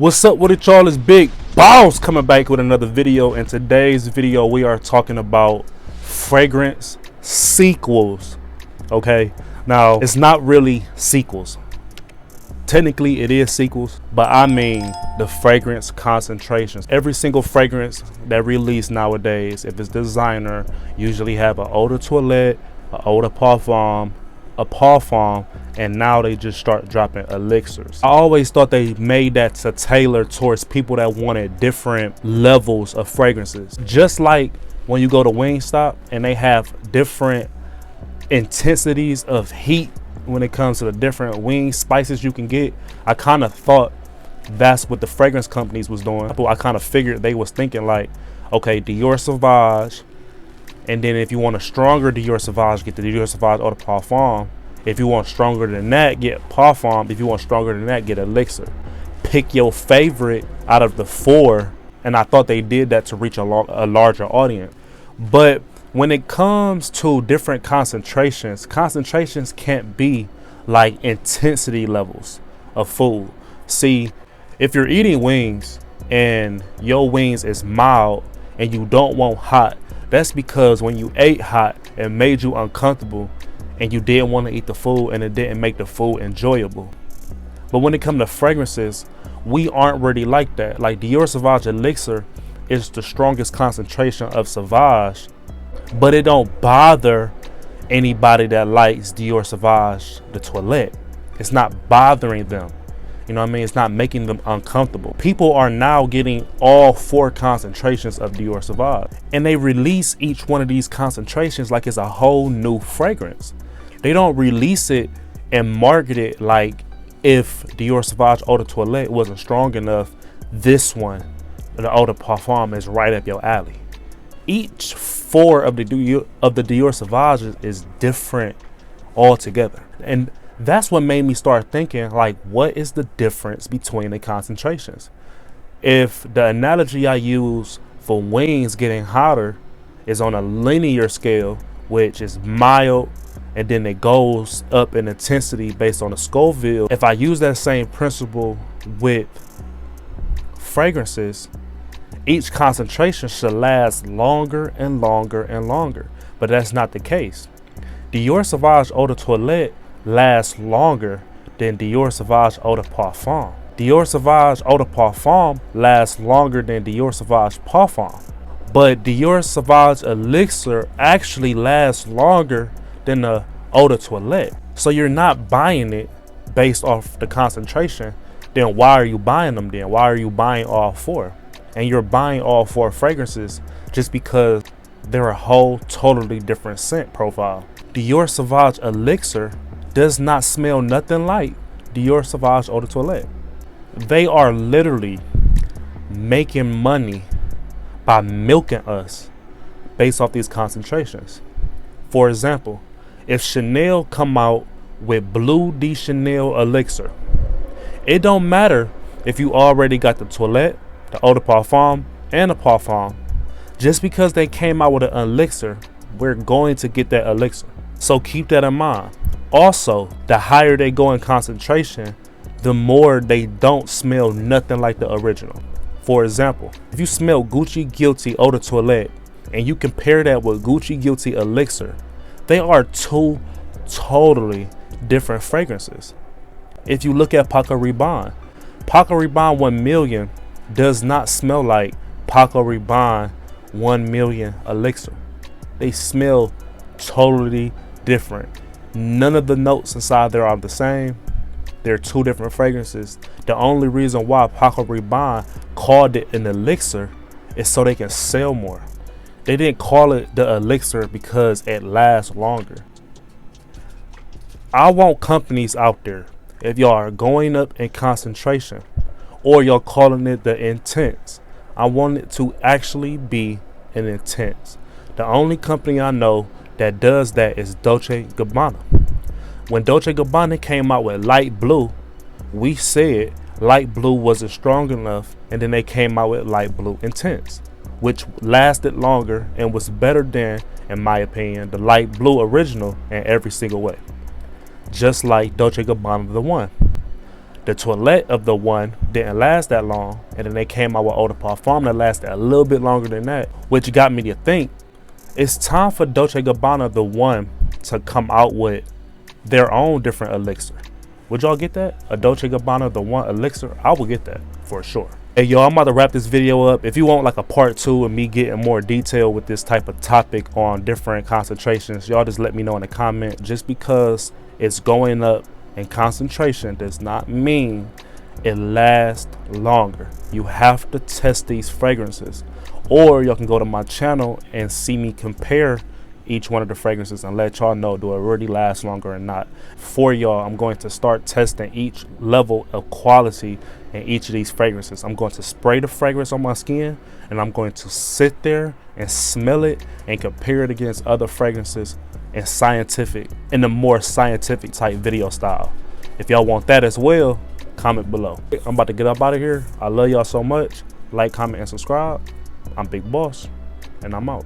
What's up with it, y'all? It's Big Boss coming back with another video. In today's video we are talking about fragrance sequels. Okay, now it's not really sequels, technically it is sequels, but I mean the fragrance concentrations. Every single fragrance that released nowadays, if it's designer, usually have an eau de toilette, an eau de parfum, a parfum, and now they just start dropping elixirs. I always thought they made that to tailor towards people that wanted different levels of fragrances. Just like when you go to Wingstop and they have different intensities of heat when it comes to the different wing spices you can get. I kind of thought that's what the fragrance companies was doing. I kind of figured they was thinking like, okay, Dior Sauvage, and then if you want a stronger Dior Sauvage, get the Dior Sauvage Eau de Parfum. If you want stronger than that, get Parfum. If you want stronger than that, get Elixir. Pick your favorite out of the four, and I thought they did that to reach a larger audience. But when it comes to different concentrations can't be like intensity levels of food. See, if you're eating wings and your wings is mild and you don't want hot, that's because when you ate hot, it made you uncomfortable and you didn't want to eat the food and it didn't make the food enjoyable. But when it comes to fragrances, we aren't really like that. Like Dior Sauvage Elixir is the strongest concentration of Sauvage, but it don't bother anybody that likes Dior Sauvage the Toilette. It's not bothering them. You know what I mean? It's not making them uncomfortable. People are now getting all four concentrations of Dior Sauvage, and they release each one of these concentrations like it's a whole new fragrance. They don't release it and market it like if Dior Sauvage Eau de Toilette wasn't strong enough, this one, the Eau de Parfum, is right up your alley. Each four of the Dior Sauvages is different altogether. And that's what made me start thinking, like, what is the difference between the concentrations? If the analogy I use for wings getting hotter is on a linear scale, which is mild, and then it goes up in intensity based on the Scoville. If I use that same principle with fragrances, each concentration should last longer and longer and longer, but that's not the case. Dior Sauvage Eau de Toilette lasts longer than Dior Sauvage Eau de Parfum. Dior Sauvage Eau de Parfum lasts longer than Dior Sauvage Parfum, but Dior Sauvage Elixir actually lasts longer than the Eau de Toilette. So you're not buying it based off the concentration. Then why are you buying them then? Why are you buying all four? And you're buying all four fragrances just because they're a whole totally different scent profile. Dior Sauvage Elixir does not smell nothing like Dior Sauvage Eau de Toilette. They are literally making money by milking us based off these concentrations. For example, if Chanel come out with Bleu de Chanel Elixir, it don't matter if you already got the Toilette, the Eau de Parfum, and the Parfum. Just because they came out with an elixir, we're going to get that elixir. So keep that in mind. Also, the higher they go in concentration, the more they don't smell nothing like the original. For example, if you smell Gucci Guilty Eau de Toilette and you compare that with Gucci Guilty Elixir, they are two totally different fragrances. If you look at Paco Rabanne 1 million does not smell like Paco Rabanne 1 million Elixir. They smell totally different. None of the notes inside there are the same. They're two different fragrances. The only reason why Paco Rabanne called it an elixir is so they can sell more. They didn't call it the elixir because it lasts longer. I want companies out there, if y'all are going up in concentration or y'all calling it the intense, I want it to actually be an intense. The only company I know that does that is Dolce & Gabbana. When Dolce & Gabbana came out with light blue, we said light blue wasn't strong enough, and then they came out with light blue intense, which lasted longer and was better than, in my opinion, the light blue original in every single way. Just like Dolce & Gabbana the One. The toilette of the one didn't last that long, and then they came out with eau de parfum that lasted a little bit longer than that, which got me to think it's time for Dolce & Gabbana the one to come out with their own different elixir. Would y'all get that? A Dolce & Gabbana the one elixir? I would get that for sure. Hey y'all, I'm about to wrap this video up. If you want like a part 2 of me getting more detail with this type of topic on different concentrations, y'all just let me know in the comment. Just because it's going up in concentration does not mean it lasts longer. You have to test these fragrances, or y'all can go to my channel and see me compare each one of the fragrances and let y'all know, do it really last longer or not. For y'all, I'm going to start testing each level of quality in each of these fragrances. I'm going to spray the fragrance on my skin, and I'm going to sit there and smell it and compare it against other fragrances in the more scientific type video style. If y'all want that as well, comment below. I'm about to get up out of here. I love y'all so much. Like, comment, and subscribe. I'm Big Boss, and I'm out.